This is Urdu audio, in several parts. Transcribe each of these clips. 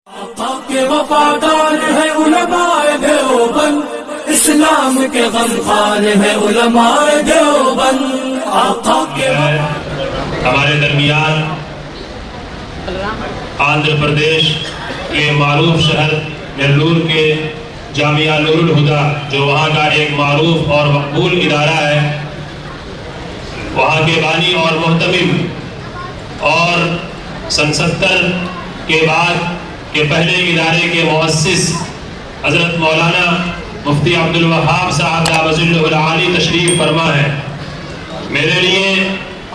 آقا کے وفادار ہے علماء دیوبند، اسلام کے غمخوار ہے علماء دیوبند۔ آقا کے ہمارے درمیان آندھرا پردیش کے معروف شہر نیلور کے جامعہ نور الہدا، جو وہاں کا ایک معروف اور مقبول ادارہ ہے، وہاں کے بانی اور محتمم اور سن 70 کے بعد کے پہلے ادارے کے مؤسس حضرت مولانا مفتی عبدالوہاب صاحب دامت العالی تشریف فرما ہے۔ میرے لیے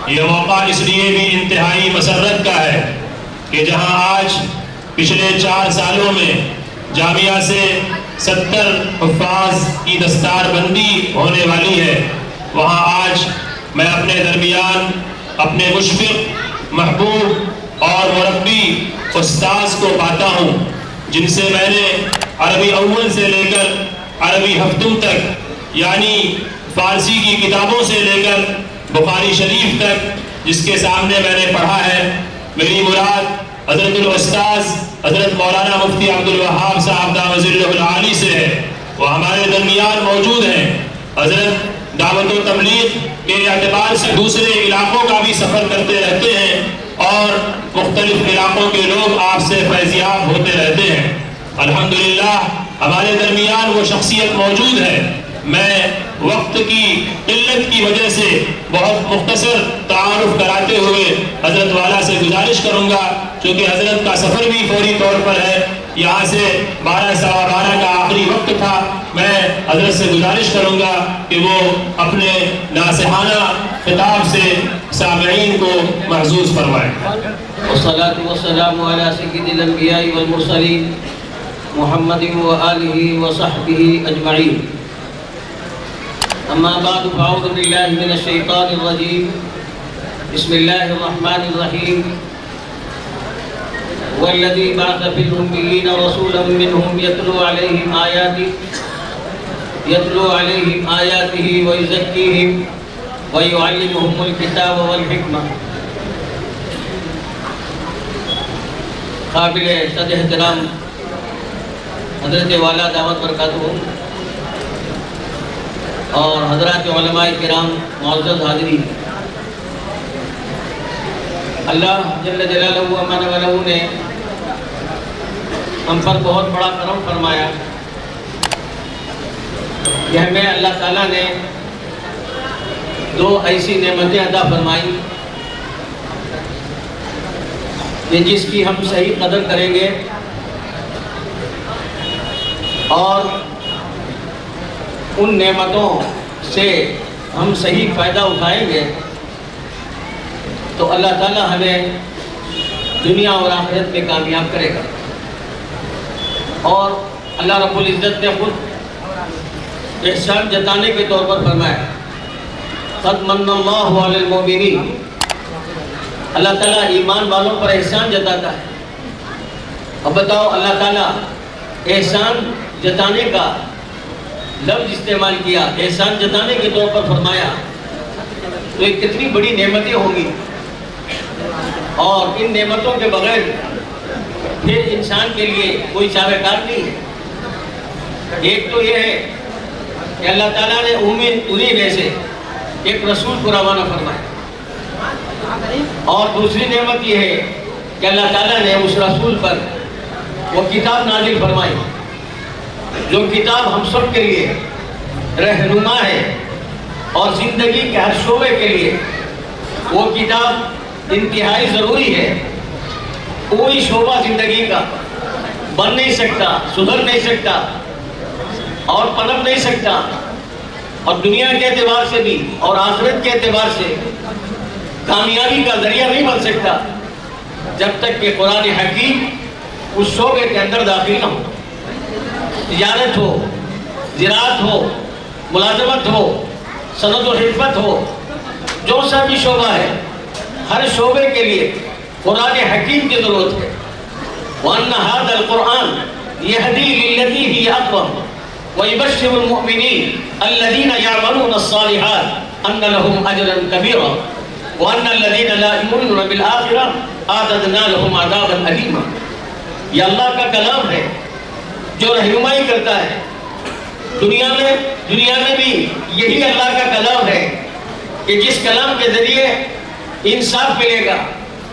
یہ موقع اس لیے بھی انتہائی مسرت کا ہے کہ جہاں آج پچھلے 4 سالوں میں جامعہ سے 70 حفاظ کی دستار بندی ہونے والی ہے، وہاں آج میں اپنے درمیان اپنے مشفق، محبوب اور مربی استاذ کو پاتا ہوں، جن سے میں نے عربی اول سے لے کر عربی ہفتوں تک، یعنی فارسی کی کتابوں سے لے کر بخاری شریف تک جس کے سامنے میں نے پڑھا ہے۔ میری مراد حضرت الاستاذ حضرت مولانا مفتی عبدالوہاب صاحب دامت العالی سے ہے، وہ ہمارے درمیان موجود ہیں۔ حضرت دعوت و تبلیغ کے اعتبار سے دوسرے علاقوں کا بھی سفر کرتے رہتے ہیں اور مختلف علاقوں کے لوگ آپ سے فیضیاب ہوتے رہتے ہیں۔ الحمدللہ ہمارے درمیان وہ شخصیت موجود ہے۔ میں وقت کی قلت کی وجہ سے بہت مختصر تعارف کراتے ہوئے حضرت والا سے گزارش کروں گا، چونکہ حضرت کا سفر بھی فوری طور پر ہے، یہاں سے 12 سوا 12 کا آخری وقت تھا۔ میں حضرت سے گزارش کروں گا کہ وہ اپنے ناصحانہ خطاب سے سامعین کو محظوظ فرمائیں۔ والصلاة والسلام على سيد الأنبياء والمرسلين محمد وآله وصحبه أجمعين، أما بعد فأعوذ بالله من الشيطان الرجيم، بسم الله الرحمن الرحيم، والذي بعث في الأميين رسولا منهم يتلو عليهم آياته ويزكيهم ويعلمهم الكتاب والحكمة۔ قابل صد احترام حضرت والا دعوت برکاتہ اور حضرات علماء کرام، معزز حاضرین، اللہ جل جلالہ و من والہ نے ہم پر بہت بڑا کرم فرمایا کہ ہمیں اللہ تعالیٰ نے 2 ایسی نعمتیں عطا فرمائی کہ جس کی ہم صحیح قدر کریں گے اور ان نعمتوں سے ہم صحیح فائدہ اٹھائیں گے تو اللہ تعالیٰ ہمیں دنیا اور آخرت میں کامیاب کرے گا۔ اور اللہ رب العزت نے خود احسان جتانے کے طور پر فرمایا، قد من اللہ علی المؤمنین، اللہ تعالیٰ ایمان والوں پر احسان جتاتا ہے۔ اب بتاؤ، اللہ تعالیٰ احسان جتانے کا لفظ استعمال کیا، احسان جتانے کے طور پر فرمایا، تو یہ کتنی بڑی نعمتیں ہوں گی، اور ان نعمتوں کے بغیر پھر انسان کے لیے کوئی چارہ کار نہیں ہے۔ ایک تو یہ ہے کہ اللہ تعالیٰ نے انہی میں سے ایک رسول کو روانہ فرمایا، اور دوسری نعمت یہ ہے کہ اللہ تعالیٰ نے اس رسول پر وہ کتاب نازل فرمائی، جو کتاب ہم سب کے لیے رہنما ہے اور زندگی کے ہر شعبے کے لیے وہ کتاب انتہائی ضروری ہے۔ کوئی شعبہ زندگی کا بن نہیں سکتا، سدھر نہیں سکتا اور پنپ نہیں سکتا، اور دنیا کے اعتبار سے بھی اور آخرت کے اعتبار سے کامیابی کا ذریعہ نہیں بن سکتا جب تک کہ قرآن حکیم اس شعبے کے اندر داخل نہ ہو۔ تجارت ہو، زراعت ہو، ملازمت ہو، صنعت و حرفت ہو، جو سا بھی شعبہ ہے، ہر شعبے کے لیے قرآن حکیم کی ضرورت ہے۔ وَأَنَّ هَذَا الْقُرْآنَ يَهْدِي لِلَّتِي هِيَ أَقْوَمُ وَيُبَشِّرُ الْمُؤْمِنِينَ الَّذِينَ يَعْمَلُونَ الصَّالِحَاتِ أَنَّ لَهُمْ أَجْرًا كَبِيرًا وَأَنَّ الَّذِينَ لَا يُؤْمِنُونَ بِالْآخِرَةِ أَعْتَدْنَا لَهُمْ عَذَابًا أَلِيمًا۔ یہ اللہ کا کلام ہے جو رہنمائی کرتا ہے. دنیا میں بھی یہی اللہ کا کلام ہے کہ جس کلام کے ذریعے انصاف ملے گا،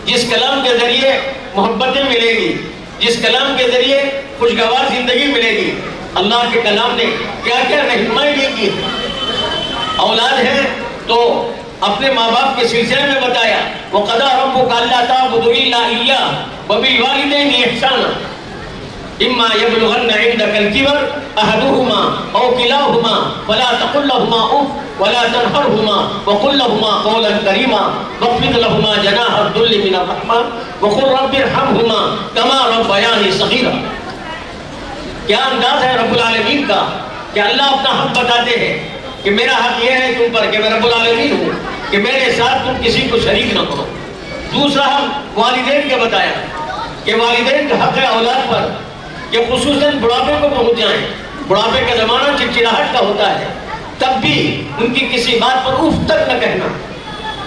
جس کلام کے ذریعے محبتیں ملے گی، جس کلام کے ذریعے خوشگوار زندگی ملے گی. اللہ کے کلام نے کیا کیا رہنمائی دی کی. اولاد ہے تو اپنے ماں باپ کے سلسلے میں بتایا وَقَضَىٰ رَبُّكَ أَلَّا تَعْبُدُوا إِلَّا إِيَّاهُ وَبِالْوَالِدَيْنِ إِحْسَانًا إِمَّا يَبْلُغَنَّ عِندَكَ الْكِبَرَ أَحَدُهُمَا أَوْ كِلَاهُمَا فَلَا تَقُل لَّهُمَا أُفٍّ وَلَا تَنْهَرْهُمَا وَقُل لَّهُمَا قَوْلًا كَرِيمًا وَاخْفِضْ لَهُمَا جَنَاحَ الذُّلِّ مِنَ الرَّحْمَةِ وَقُل رَّبِّ ارْحَمْهُمَا كَمَا رَبَّيَانِي صَغِيرًا. کیا انداز ہے رب العالمین کا کہ اللہ اپنا حق بتاتے ہیں کہ میرا حق یہ ہے تم پر کہ میں رب العالمین ہوں کہ میرے ساتھ تم کسی کو شریک نہ کرو. دوسرا ہم والدین کے بتایا کہ والدین کا حق ہے اولاد پر کہ خصوصاً بڑھاپے کو پہنچ جائیں. بڑھاپے کا زمانہ چڑچڑاہٹ کا ہوتا ہے، تب بھی ان کی کسی بات پر اف تک نہ کہنا،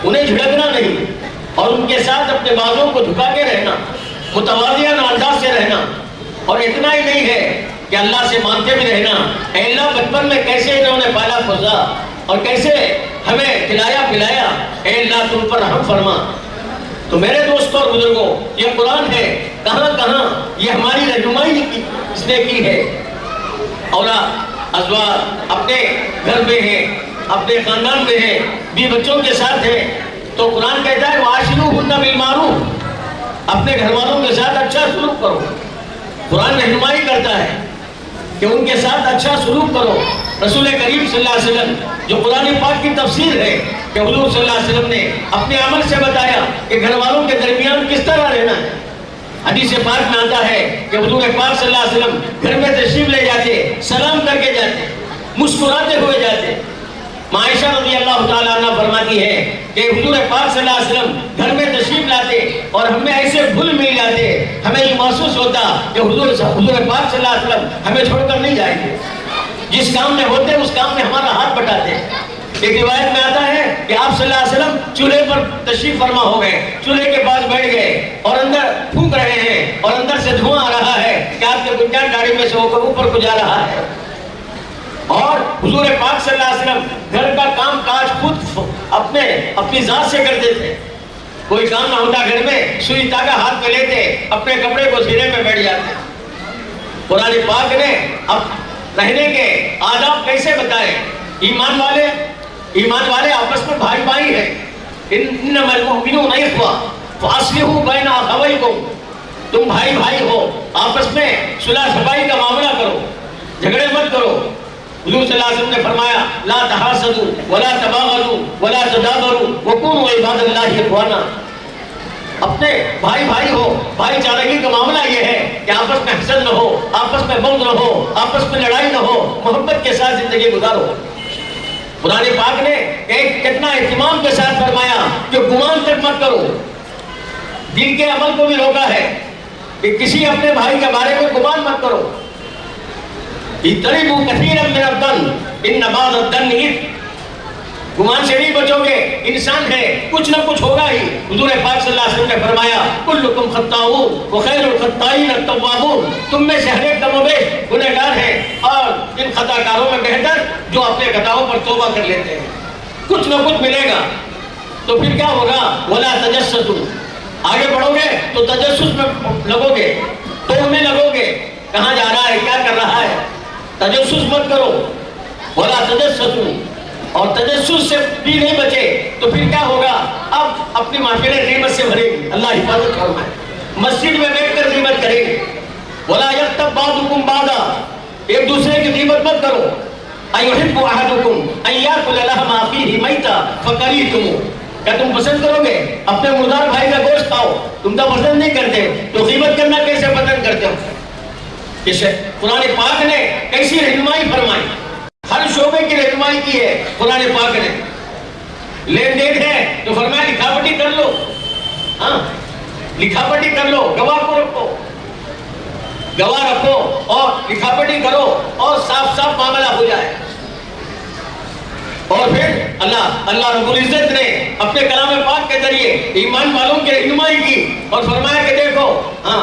انہیں جھڑکنا نہیں اور ان کے ساتھ اپنے بازوں کو جھکا کے رہنا، متوازیانہ انداز سے رہنا. اور اتنا ہی نہیں ہے کہ اللہ سے مانگتے بھی رہنا اے اللہ بچپن میں کیسے انہوں نے پالا پوسا اور کیسے ہمیں کھلایا پلایا، اے اللہ تم پر رحم فرما. تو میرے دوستوں اور بزرگوں یہ قرآن ہے، کہاں کہاں یہ ہماری رہنمائی اس نے کی ہے. اولاد ازواج اپنے گھر میں ہیں، اپنے خاندان میں ہیں، بھی بچوں کے ساتھ ہیں، تو قرآن کہتا ہے وَعَاشِرُوهُنَّ بِالْمَعْرُوفِ اپنے گھر والوں کے ساتھ اچھا سلوک کرو. قرآن رہنمائی کرتا ہے کہ ان کے ساتھ اچھا سلوک کرو. رسول کریم صلی اللہ علیہ وسلم جو قرآن پاک کی تفسیر ہے کہ حضور صلی اللہ علیہ وسلم نے اپنے عمل سے بتایا کہ گھر والوں کے درمیان کس طرح رہنا ہے. حدیث پاک میں آتا ہے کہ حضور پاک صلی اللہ علیہ وسلم گھر میں تشریف لے جاتے، سلام کر کے جاتے، مسکراتے ہوئے جاتے. عائشہ رضی اللہ تعالیٰ عنہ فرماتی ہے کہ حضور پاک صلی اللہ علیہ وسلم گھر میں تشریف لاتے اور ہمیں ایسے بھول مل جاتے، ہمیں یہ محسوس ہوتا کہ حضور پاک صلی اللہ علیہ وسلم ہمیں چھوڑ کر نہیں جائیں گے. جس کام میں ہوتے اس کام میں ہمارا ہاتھ بٹاتے. ایک روایت میں آتا ہے کہ آپ صلی اللہ علیہ وسلم چولہے پر تشریف فرما ہو گئے، چولہے کے پاس بیٹھ گئے اور اندر پھونک رہے ہیں اور اندر سے دھواں آ رہا ہے کہ آپ کے گنجان گاڑی میں سے ہو کر اوپر کو جا رہا ہے. اور حضور پاک صلی اللہ علیہ وسلم گھر کا کام کاج خود اپنی ذات سے کرتے تھے. کوئی کام نہ ہوتا گھر میں، سوئی تاگا ہاتھ میں لیتے، اپنے کپڑے کو سینے میں بیٹھ جاتے. قرآن پاک نے اب رہنے کے آداب کیسے بتائے. ایمان والے آپس میں بھائی بھائی ہیں. انما المؤمنون اخوہ فاصلحوا بین اخویکم تم بھائی بھائی ہو، آپس میں صلح صفائی کا معاملہ کرو، جھگڑے مت کرو. حضور صلی اللہ علیہ وسلم نے فرمایا لا تحاسدوا ولا تباغضوا ولا تدابروا وكونوا عباد اللہ اخوانا. اپنے بھائی بھائی ہو، بھائی چارگی کا معاملہ یہ ہے کہ آپس میں حسد نہ ہو، آپس میں بغض نہ ہو، آپس میں لڑائی نہ ہو، محبت کے ساتھ زندگی گزارو. قرآن پاک نے کتنا اہتمام کے ساتھ فرمایا کہ گمان تک مت کرو. دل کے عمل کو بھی روکا ہے کہ کسی اپنے بھائی کے بارے میں گمان مت کرو. اجتنبوا کثیرا من الظن ان بعض الظن اثم. گمان سے نہیں بچو گے، انسان ہے، کچھ نہ کچھ ہوگا ہی. حضور پاک صلی اللہ علیہ وسلم نے فرمایا کلکم خطاؤون وخیر الخطائین التوابون. تم میں سے ہر ایک کم و بیش گنہگار ہیں اور ان خطا کاروں میں بہتر جو اپنے خطاؤں پر توبہ کر لیتے ہیں. کچھ نہ کچھ ملے گا. تو پھر کیا ہوگا ولا تجسسوا. آگے بڑھو گے تو تجسس میں لگو گے، توڑنے لگو گے، کہاں جا رہا ہے، کیا کر رہا ہے. تجسس مت کرو. ولا تجسسوا. اور تجسس سے بھی نہیں بچے تو پھر کیا ہوگا. اب اپنی محفلیں غیبت سے بھرے گی. اللہ حفاظت فرمائے. مسجد میں بیٹھ کر غیبت کریں گے. ولا یغتب بعضکم بعضا. ایک دوسرے کی غیبت مت کرو. ایحب احدکم ان یاکل لحم اخیہ میتا فکریہتموہ. کیا تم پسند کرو گے اپنے مردار بھائی کا گوشت کھاؤ؟ تم تو پسند نہیں کرتے تو غیبت کرنا کیسے پسند کرتے ہو. قرآن پاک نے کیسی رہنمائی فرمائی، ہر شعبے کی رہنمائی کی ہے قرآن پاک نے. لین دین ہے تو فرمایا لکھا پڑھی کر لو. ہاں لکھا پڑھی کر لو، گواہ کو رکھو، گواہ رکھو اور لکھا پڑھی کرو اور صاف صاف معاملہ ہو جائے. اور پھر اللہ رب العزت نے اپنے کلام پاک کے ذریعے ایمان والوں کی رہنمائی کی اور فرمایا کہ دیکھو ہاں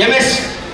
MS,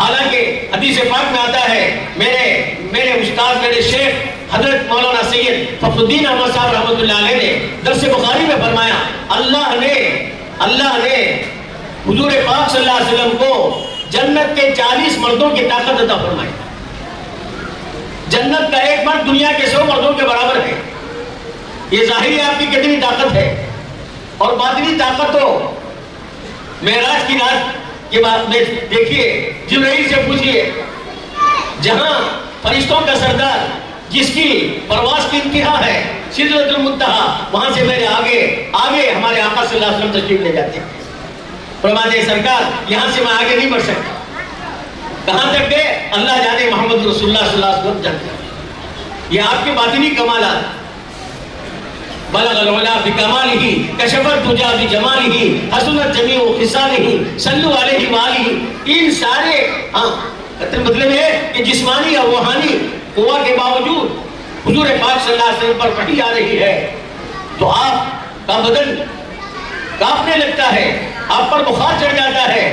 حالانکہ حدیث پاک میں آتا ہے، میرے استاد میرے شیخ حضرت مولانا سید فخر الدین احمد صاحب رحمۃ اللہ علیہ نے درس بخاری میں فرمایا، اللہ نے حضور پاک صلی اللہ علیہ وسلم کو جنت کے 40 مردوں کی طاقت عطا فرمائی۔ جنت کا ایک مرد دنیا کے 100 مردوں کے برابر ہے۔ یہ ظاہری آپ کی کتنی طاقت ہے، اور باطنی طاقت تو معراج کی رات کے بعد میں دیکھیے، جبرائیل سے پوچھئے، جہاں فرشتوں کا سردار جس کی پرواز کی انتہا ہے سدرۃ المنتہا، وہاں سے میرے آگے ہمارے آقا صلی اللہ علیہ وسلم تشریف لے جاتے ہیں۔ فرماتے سرکار یہاں سے میں آگے نہیں بڑھ سکتا، کہاں تک گئے اللہ جانے، محمد رسول اللہ صلی اللہ علیہ وسلم جانتے ہیں۔ یہ آپ کے باطنی کمالات، بلغ العلا بکمالہ کشف الدجی بجمالہ حسنت جمیع خصالہ صلوا علیہ وآلہ، ان سارے مطلب ہے کہ جسمانی اور روحانی قوہ کے باوجود حضور پاک صلی اللہ علیہ وسلم پر وحی آ رہی ہے تو آپ کا بدن کانپنے لگتا ہے، آپ پر بخار چڑھ جاتا ہے،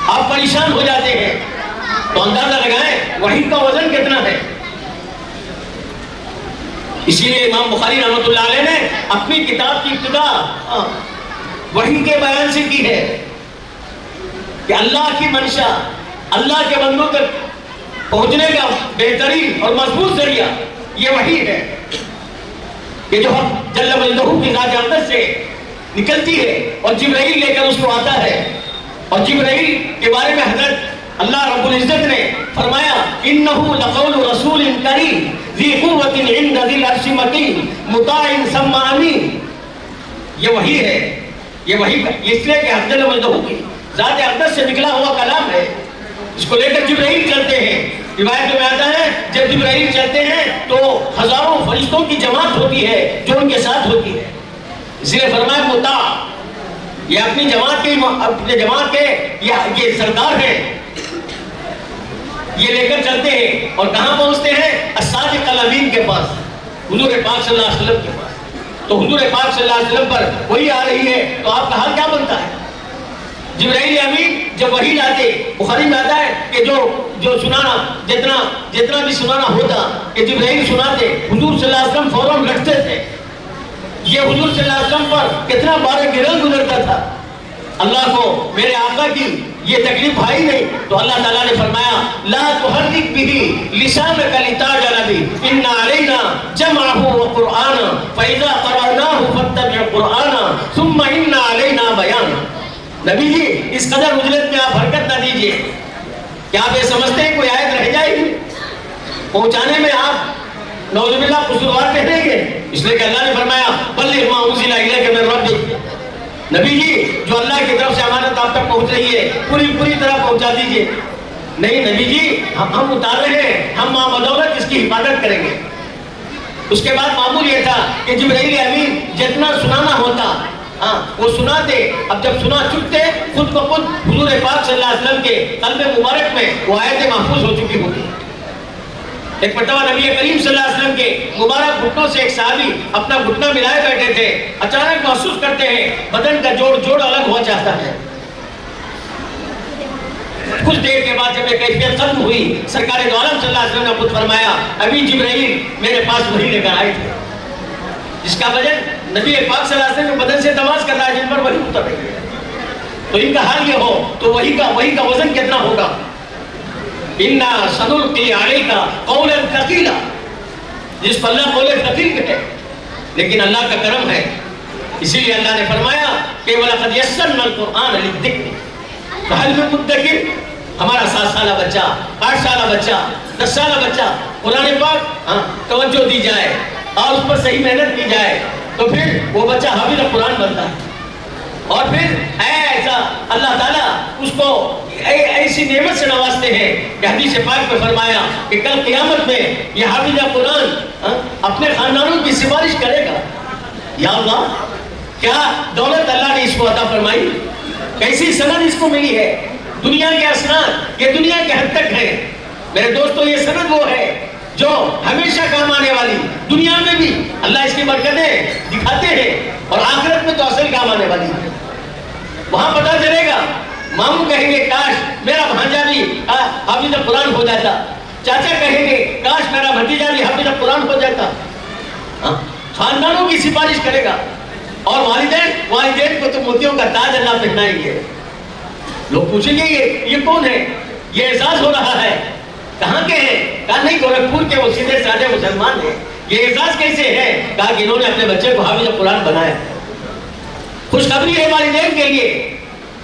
آپ پریشان ہو جاتے ہیں۔ تو اندازہ لگائیں وحی کا وزن کتنا ہے۔ اسی لیے امام بخاری رحمۃ اللہ علیہ نے اپنی کتاب کی ابتدا وحی کے بیان سے کی ہے کہ اللہ کی منشا، اللہ کے بندوں تک پہنچنے کا بہترین اور مضبوط ذریعہ یہ وحی ہے کہ جو ہم جل وجلہ کی ذات اقدس سے نکلتی ہے اور جبرائیل لے کر اس کو آتا ہے۔ اور جبرائیل کے بارے میں حضرت اللہ رب العزت نے فرمایا، انہ لقول رسول کریم ذی قوت عند ذی العرش مکین مطاع ثم امین۔ یہ وحی ہے، یہ وحی اس لیے کہ جل وجلہ کی ذات اقدس سے نکلا ہوا کلام ہے، اس کو لے کر جبرائیل چلتے ہیں۔ روایت میں آتا ہے جب جبرائیل چلتے ہیں تو ہزاروں فرشتوں کی جماعت ہوتی ہے جو ان کے ساتھ ہوتی ہے، اس لیے فرمایا مطاع، یہ اپنی جماعت کے یہ سردار ہیں، یہ لے کر چلتے ہیں اور کہاں پہنچتے ہیں؟ الصادق الامین کے پاس، حضور پاک صلی اللہ علیہ وسلم کے پاس۔ تو حضور پاک صلی اللہ علیہ وسلم پر وہی آ رہی ہے تو آپ کا حال کیا بنتا ہے؟ جبرائیل امین جب وحی لاتے، بخاری میں آتا ہے کہ جو سنانا جتنا بھی سنانا ہوتا کہ جبرائیل سناتے، حضور صلی اللہ علیہ وسلم فوراً رکھتے تھے۔ یہ حضور صلی اللہ علیہ وسلم پر کتنا بار گرل گزرتا تھا، اللہ کو میرے آقا کی یہ تکلیف آئی نہیں تو اللہ تعالیٰ نے فرمایا لا تحرک به لسانک لتعجل به ان علینا جمعہ وقرآنا فاذا قرأناہ فاتبع قرآنا ثم ان علینا بیانا۔ نبی جی اس قدر اجرت میں آپ حرکت نہ دیجئے، کیا آپ یہ سمجھتے ہیں کوئی آیت رہ جائے گی؟ پہنچانے میں آپ نعوذ باللہ قصوروار ٹھہریں گے، اس لیے کہ اللہ نے فرمایا بلغ ما انزل الیک من ربک۔ نبی جی جو اللہ کی طرف سے امانت آپ تک پہنچ رہی ہے پوری طرح پہنچا دیجئے۔ نہیں نبی جی ہم اتار رہے ہیں، ہم بدولت اس کی حفاظت کریں گے۔ اس کے بعد معمول یہ تھا کہ جبرائیل امین جتنا سنانا ہوتا وہ سناتے، اب جب سنا چکتے خود بخود حضور پاک صلی اللہ علیہ وسلم کے قلب مبارک میں وہ آیتیں محفوظ ہو چکی ہوتی۔ ایک مرتبہ نبی کریم صلی اللہ علیہ وسلم کے مبارک گھٹنوں سے ایک صحابی اپنا گھٹنا ملائے بیٹھے تھے، اچانک محسوس کرتے ہیں بدن کا جوڑ الگ ہوا چاہتا ہے۔ کچھ دیر کے بعد جب یہ کیفیت ختم ہوئی، سرکار دو عالم صلی اللہ علیہ وسلم نے خود فرمایا ابھی جبرائیل میرے پاس وحی لے کر آئے تھے، جس کا وجہ نبی پاک صلی اللہ علیہ وسلم کے بدن سے تماس کر رہا ہے، جن پر وحی اتر رہی ہے۔ تو ان کا حال یہ ہو تو وحی کا وزن کتنا ہوگا؟ اِنَّا سَنُلْقِي عَلَيْكَ قَوْلًا ثَقِيلًا، جس پر اللہ قول ثقیل کہے، لیکن اللہ کا کرم ہے، اسی لیے اللہ نے فرمایا کہ وَلَقَدْ يَسَّرْنَا الْقُرْآنَ لِلذِّكْرِ فَهَلْ مِن مُدَّكِرٍ۔ ہمارا 7 سالہ بچہ، 8 سالہ بچہ، 10 سالہ بچہ قرآن پاک توجہ دی جائے اور اس پر صحیح محنت کی جائے تو پھر وہ بچہ حافظ قرآن بنتا ہے، اور پھر ایسا اللہ تعالیٰ اس کو ایسی نعمت سے نوازتے ہیں کہ حدیث پاک میں فرمایا کہ کل قیامت میں یہ حافظ قرآن اپنے خاندانوں کی سفارش کرے گا۔ یا اللہ کیا دولت اللہ نے اس کو عطا فرمائی، کیسی سند اس کو ملی ہے۔ دنیا کے اسناد یہ دنیا کے حد تک ہے میرے دوستو، یہ سند وہ ہے جو ہمیشہ کام آنے والی، دنیا میں بھی اللہ اس کی برکتیں دکھاتے ہیں اور آخرت میں تو اصل کام آنے والی ہے۔ وہاں پتہ چلے گا ماموں کہیں گے کاش میرا بھانجا بھی حافظ قرآن ہو جاتا، چاچا کہیں گے کاش میرا بھتیجا بھی حافظ قرآن ہو جاتا. خاندانوں کی سفارش کرے گا. اور والدین کو تو موتیوں کا تاج اللہ پہنائیں گے. لوگ پوچھیں گے یہ کون ہے؟ یہ احساس ہو رہا ہے کہاں کے ہیں؟ کہا نہیں گورکھپور کے، وہ سیدھے سادے مسلمان ہیں. یہ احساس کیسے ہے؟ کہا کہ انہوں نے اپنے بچے کو حافظ قرآن بنایا. خوشخبری ہے والدین کے لیے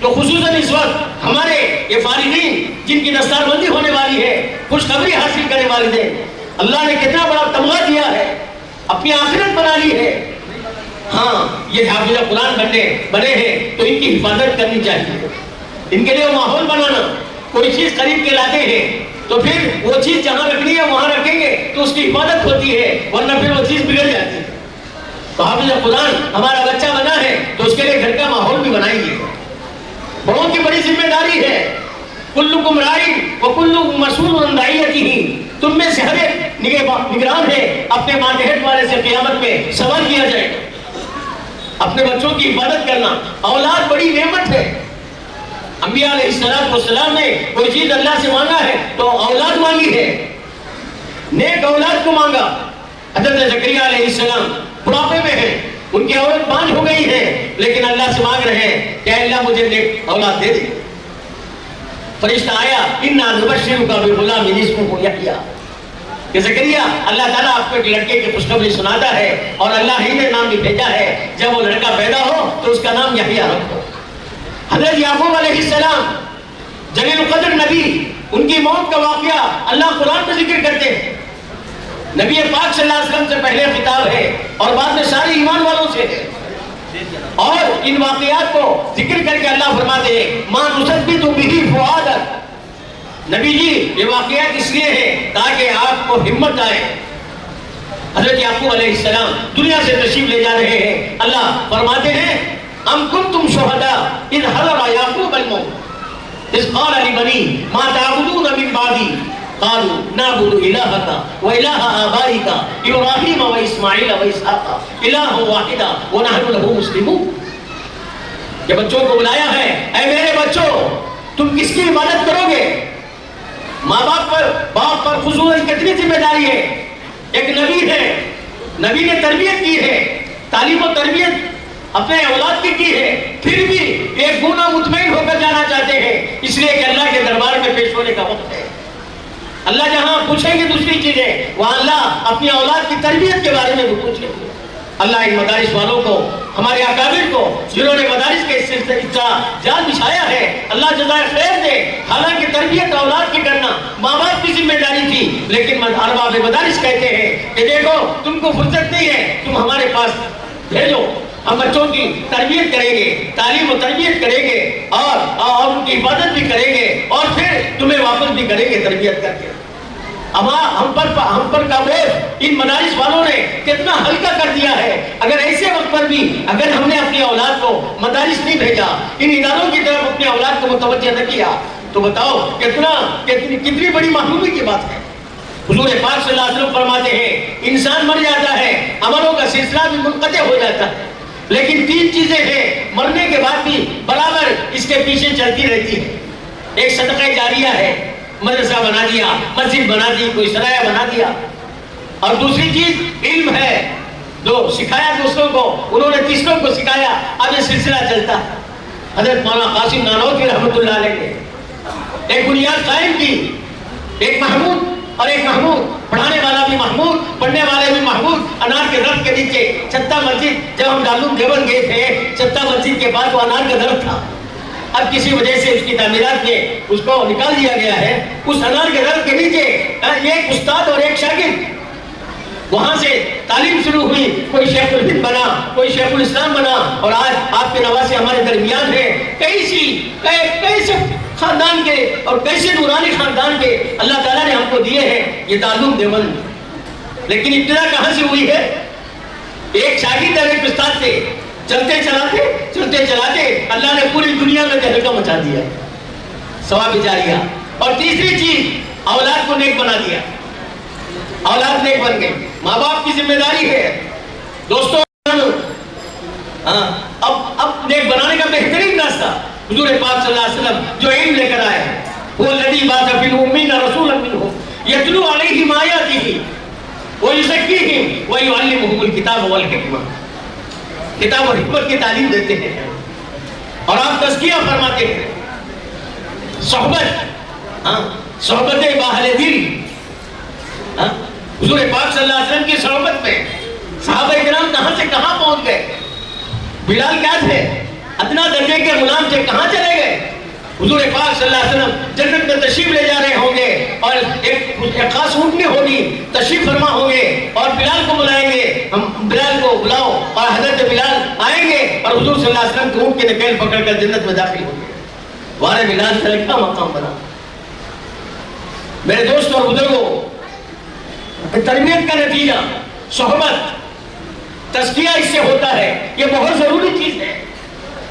جو خصوصاً اس وقت ہمارے یہ فارغین جن کی دستار بندی ہونے والی ہے، خوشخبری حاصل کرے والدین. اللہ نے کتنا بڑا تمغہ دیا ہے، اپنی آخرت بنا لی ہے. ہاں یہ حافظ قرآن بنے ہیں تو ان کی حفاظت کرنی چاہیے. ان کے لیے ماحول بنانا. کوئی چیز خرید کے لاتے ہیں تو پھر وہ چیز جہاں رکھنی ہے وہاں رکھیں گے تو اس کی حفاظت ہوتی ہے، ورنہ پھر وہ چیز بگڑ جاتی ہے. تو حافظ قرآن ہمارا بچہ بنا ہے تو اس کے لیے گھر کا ماحول بھی بنائیں گے. بڑوں کی بڑی ذمہ داری ہے. کلکم راعٍ وکلکم مسئول عن رعیتہ. تم میں سے ہر ایک نگران ہے، اپنے ماتحت والے سے قیامت میں سوال کیا جائے گا. اپنے بچوں کی حفاظت کرنا. اولاد بڑی نعمت ہے. انبیاء علیہ السلام نے کوئی چیز اللہ سے مانگا ہے تو اولاد مانگی ہے، نیک اولاد کو مانگا. حضرت زکریا علیہ السلام بڑھاپے میں ہیں، ان کی عورت بانجھ ہو گئی ہے، لیکن اللہ سے مانگ رہے ہیں کہ اللہ مجھے نیک اولاد دے دے. فرشتہ آیا، انا نبشرک بغلام اسمہ یحییٰ. کہ زکریا اللہ تعالیٰ آپ کو ایک لڑکے کی خوشخبری سناتا ہے اور اللہ ہی نے نام بھی بھیجا ہے، جب وہ لڑکا پیدا ہو تو اس کا نام یحییٰ رکھو. حضرت یعقوب علیہ السلام جلیل القدر نبی، ان کی موت کا واقعہ اللہ قرآن میں ذکر کرتے ہیں. نبی پاک صلی اللہ علیہ وسلم سے پہلے خطاب ہے اور بعد میں سارے ایمان والوں سے ہے. اور ان واقعات کو ذکر کر کے اللہ فرماتے ہیں مَا نُثَبِّتُ بِهِ فُؤَادَكَ. نبی جی یہ واقعات اس لیے ہیں تاکہ آپ کو ہمت آئے. حضرت یعقوب علیہ السلام دنیا سے تشریف لے جا رہے ہیں. اللہ فرماتے ہیں ام کنتم شہداء اذ حضر یعقوب الموت اذ قال لبنیہ ما تعبدون من بعدی قالوا نعبد الہک والہ آبائک ابراہیم واسماعیل واسحاق الہ واحدا ونحن لہ مسلمون. یہ بچوں کو بلایا ہے، اے میرے بچوں تم کس کی عبادت کرو گے؟ ماں باپ پر خصوصاً کتنی ذمہ داری ہے. ایک نبی ہے، نبی نے تربیت کی ہے، تعلیم و تربیت اپنے اولاد کی ہے، پھر بھی ایک گناہ مطمئن ہو کر جانا چاہتے ہیں، اس لیے کہ اللہ کے دربار میں پیش ہونے کا وقت ہے. اللہ جہاں پوچھیں گے دوسری چیزیں، وہاں اللہ اپنی اولاد کی تربیت کے بارے میں بھی پوچھیں گے. اللہ ان مدارس والوں کو، ہمارے اکابر کو جنہوں نے مدارس کے جال بچھایا ہے، اللہ جزائے خیر دے. حالانکہ تربیت اولاد کی کرنا ماں باپ کی ذمہ داری تھی، لیکن ارباب مدارس کہتے ہیں کہ دیکھو تم کو فرصت نہیں ہے، تم ہمارے پاس بھیجو، ہم بچوں کی تربیت کریں گے، تعلیم و تربیت کریں گے اور ان کی حفاظت بھی کریں گے اور پھر تمہیں واپس بھی کریں گے تربیت کر کے. ہم پر کا بوجھ ان مدارس والوں نے کتنا ہلکا کر دیا ہے. اگر ایسے وقت پر بھی اگر ہم نے اپنی اولاد کو مدارس نہیں بھیجا، ان اداروں کی طرف اپنی اولاد کو متوجہ نہ کیا، تو بتاؤ کتنی بڑی معلومی کی بات ہے. حضور پاک صلی اللہ علیہ وسلم فرماتے ہیں انسان مر جاتا ہے، عملوں کا سلسلہ بھی منقطع ہو جاتا ہے، لیکن تین چیزیں ہیں مرنے کے بعد بھی برابر اس کے پیچھے چلتی رہتی ہے. ایک صدقہ جاریہ ہے، مدرسہ بنا دیا، مسجد بنا دی، کوئی سرایہ بنا دیا. اور دوسری چیز علم ہے، جو سکھایا دوسروں کو، انہوں نے تیسروں کو سکھایا، اب یہ سلسلہ چلتا ہے. حضرت مولانا قاسم نانوتوی رحمۃ اللہ علیہ نے ایک بنیاد قائم کی، ایک محمود اور ایک محمود، پڑھانے والا بھی محمود، پڑھنے والے بھی محمود. انار کے درخت کے نیچے چھتا مسجد، جب ہم دارالعلوم دیوبند گئے تھے چھتا مسجد کے پاس وہ انار کا درخت تھا. اب کسی وجہ سے اس کی تعمیرات میں اس کو نکال دیا گیا ہے. اس انار کے درخت کے نیچے ایک استاد اور ایک شاگرد، وہاں سے تعلیم شروع ہوئی. کوئی شیخ الہند بنا، کوئی شیخ الاسلام بنا، اور آج آپ کے نواسے ہمارے درمیان ہیں. کیسے خاندان کے اور کیسے نورانی خاندان کے اللہ تعالیٰ نے ہم کو دیے ہیں یہ دارالعلوم دیوبند. لیکن ابتدا کہاں سے ہوئی ہے؟ ایک شاگرد اور ایک استاد سے چلتے چلاتے اللہ نے پوری دنیا میں تہلکہ مچا دیا، ثواب جاریہ. اور تیسری چیز اولاد کو نیک بنا دیا، اولاد نیک بن گئی. ماں باپ کی ذمہ داری ہے دوستوں. اب نیک بنانے کا بہترین راستہ حضور پاک صلی اللہ علیہ وسلم جو علم لے کر آئے ہیں، وہ الذی بعث فی الامین رسولا منہم یتلو علیہم آیاتہ ویزکیہم ویعلمہم الکتاب والحکمہ، کتاب اور حکمت کی تعلیم دیتے ہیں اور آپ تزکیہ فرماتے ہیں. صحبت، صحبت باہل دل. حضور پاک صلی اللہ علیہ وسلم کی صحبت میں صحابہ کرام کہاں سے کہاں پہنچ گئے. بلال کیا تھے؟ ادنا درجے کے غلام تھے، کہاں چلے گئے؟ حضور پاک صلی اللہ علیہ وسلم جنت میں تشریف لے جا رہے ہوں گے اور ایک خاص اونٹنی ہوگی، تشریف فرما ہوں گے اور بلال کو بلائیں گے، ہم بلال کو بلاؤ، اور حضرت بلال آئیں گے اور حضور صلی اللہ علیہ وسلم کے اونٹ کے نکیل پکڑ کر جنت میں داخل ہوں گے. وارے بلال سے کیا مقام بنا. میرے دوست اور بزرگوں، تربیت کا نتیجہ صحبت، تزکیہ اس سے ہوتا ہے. یہ بہت ضروری چیز ہے،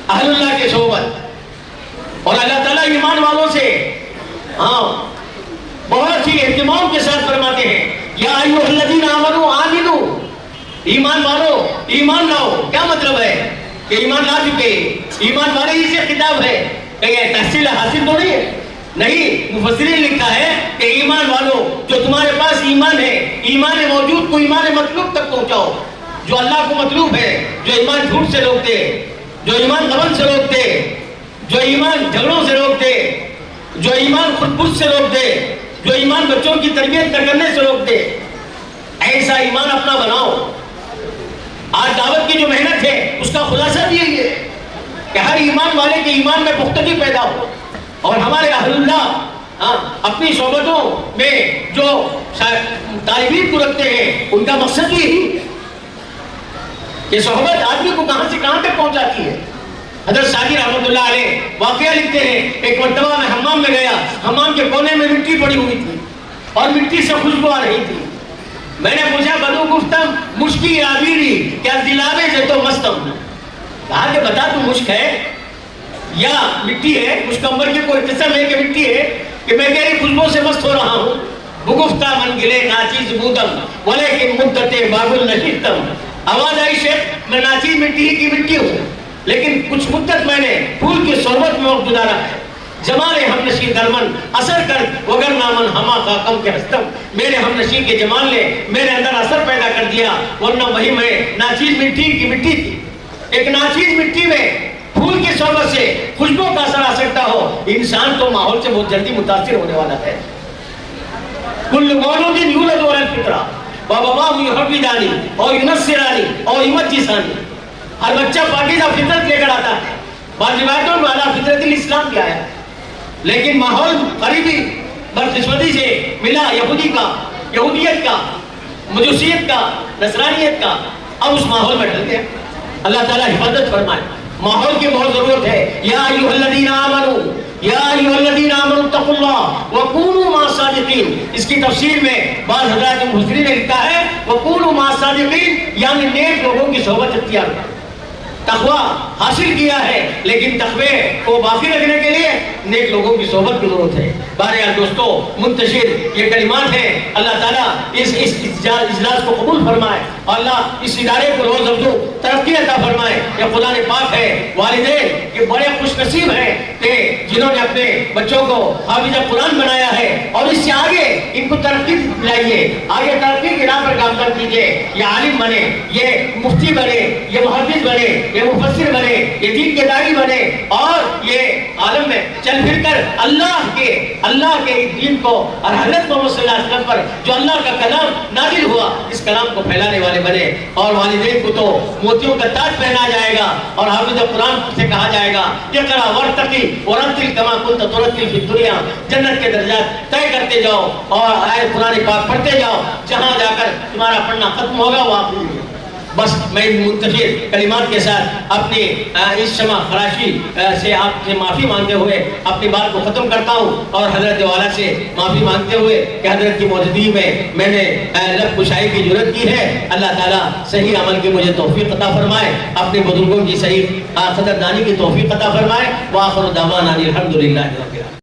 اہل اللہ کے صحبت. اور اللہ تعالیٰ ایمان والوں سے بہت ہی اہتمام کے ساتھ فرماتے ہیں یا ایھا الذین آمنوا آمنوا، ایمان والو ایمان لاؤ. کیا مطلب ہے کہ ایمان لا چکے؟ ایمان والے ہی سے خطاب ہے، کہ تحصیل حاصل تو نہیں ہے. نہیں، مفسرین لکھا ہے کہ ایمان والو، جو تمہارے پاس ایمان ہے، ایمان موجود کو ایمان مطلوب تک پہنچاؤ. جو اللہ کو مطلوب ہے، جو ایمان جھوٹ سے روکتے، جو ایمان غبن سے روکتے، جو ایمان جھگڑوں سے روکتے، جو ایمان خود پرس سے روکتے، جو ایمان بچوں کی تربیت نہ کرنے سے روکتے، ایسا ایمان اپنا بناؤ. آج دعوت کی جو محنت ہے اس کا خلاصہ بھی یہی ہے کہ ہر ایمان والے کے ایمان میں پختگی پیدا ہو. اور ہمارے اہل اللہ اپنی صحبتوں میں جو طالبین کو رکھتے ہیں، ان کا مقصد یہی کہ صحبت آدمی کو کہاں سے کہاں تک پہنچاتی ہے. حضرت ساجی رحمۃ اللہ علیہ واقعہ لکھتے ہیں، ایک مرتبہ میں حمام میں گیا، حمام کے کونے میں مٹی پڑی ہوئی تھی اور مٹی سے خوشبو آ رہی تھی. میں نے پوچھا بدو گفتم مشکی آبیری کیا دلابے سے تو مستم. کہا کہ بتا تو مشک ہے یا مٹی ہے، مشکمبر کی کوئی قسم ہے کہ مٹی ہے کہ میں تیری خوشبو سے مست ہو رہا ہوں. بگفتہ من گلے ناچیز بودم ولیکن مدت باب النشیتم. آواز آئی شیخ میں ناچیز مٹی ہی کی مٹی ہوں، لیکن کچھ مدت میں نے پھول کی صحبت میں وقت گزارا ہے. جمال ہم نشین درمن اثر کر وگر نامن ہما خاکم کے ہستم. میرے ہم نشین کے جمال نے میرے اندر اثر پیدا کر دیا، ورنہ وہی میں ناچیز مٹی کی مٹی تھی. ایک ناچیز مٹی میں پھول کی صحبت سے خوشبو کا اثر آ سکتا ہو. انسان تو ماحول سے بہت جلدی متاثر ہونے والا ہے. کل مولود یولد علی الفطرہ وابواه یحودانی اور ینصرانی اور یمجسانی. ہر بچہ پاکیزہ فطرت لے کر آتا ہے. بعض روایتوں میں اعلیٰ فطرت الاسلام کیا ہے، لیکن ماحول قریبی بدقسمتی سے ملا یہودی کا، یہودیت کا، مجوسیت کا، نصرانیت کا. اب اس ماحول میں ڈل گئے. اللہ تعالیٰ حفاظت فرمائے. ماحول کی بہت ضرورت ہے. یا ایھا الذین آمنوا، یا ایھا الذین آمنوا اتقوا اللہ وکونوا مع الصادقین. اس کی تفسیر میں بعض حضرات مفسرین نے لکھا ہے وکونوا مع الصادقین، یعنی نیک لوگوں کی صحبت اختیار کرو. تقویٰ حاصل کیا ہے، لیکن تقوی کو باقی رکھنے کے لیے نیک لوگوں کی صحبت کی ضرورت ہے. بہرحال دوستو، منتشر یہ کلمات ہیں. اللہ تعالیٰ اس اجلاس کو قبول فرمائے اور اللہ اس ادارے کو روز افزو ترقی عطا فرمائے. یہ قرآن پاک ہے. والدین یہ بڑے خوش نصیب ہیں کہ جنہوں نے اپنے بچوں کو حافظ قرآن بنایا ہے، اور اس سے آگے ان کو ترقی دلائیے، آگے ترقی کی راہ پر گامزن کیجیے. یہ عالم بنے، یہ مفتی بنے، یہ محدث بنے، یہ مفسر بنے، یہ دین کے داعی بنے، اور یہ عالم میں چل پھر کر اللہ کے دین کو اور حضرت محمد صلی اللہ علیہ وسلم پر جو اللہ کا کلام نازل ہوا، اس کلام کو پھیلانے والے بنے. اور والدین کو تو موتیوں کا تاج پہنا جائے گا اور حافظ قرآن سے کہا جائے گا اقرأ وارتقی ورتل کما کنت ترتل فی الدنیا. جنت کے درجات طے کرتے جاؤ اور آیت قرآن پاک پڑھتے جاؤ. جہاں جا کر تمہارا پڑھنا ختم ہوگا وہ آخری ہے. بس میں منتشر کلمات کے ساتھ اپنی اس شمع خراشی سے آپ سے معافی مانگتے ہوئے اپنی بات کو ختم کرتا ہوں، اور حضرت والا سے معافی مانگتے ہوئے کہ حضرت کی موجودگی میں نے لب کشائی کی جرت کی ہے. اللہ تعالیٰ صحیح عمل کی مجھے توفیق عطا فرمائے، اپنے بزرگوں کی صحیح قدردانی کی توفیق عطا فرمائے. وآخر دعوانا الحمدللہ رب العالمین.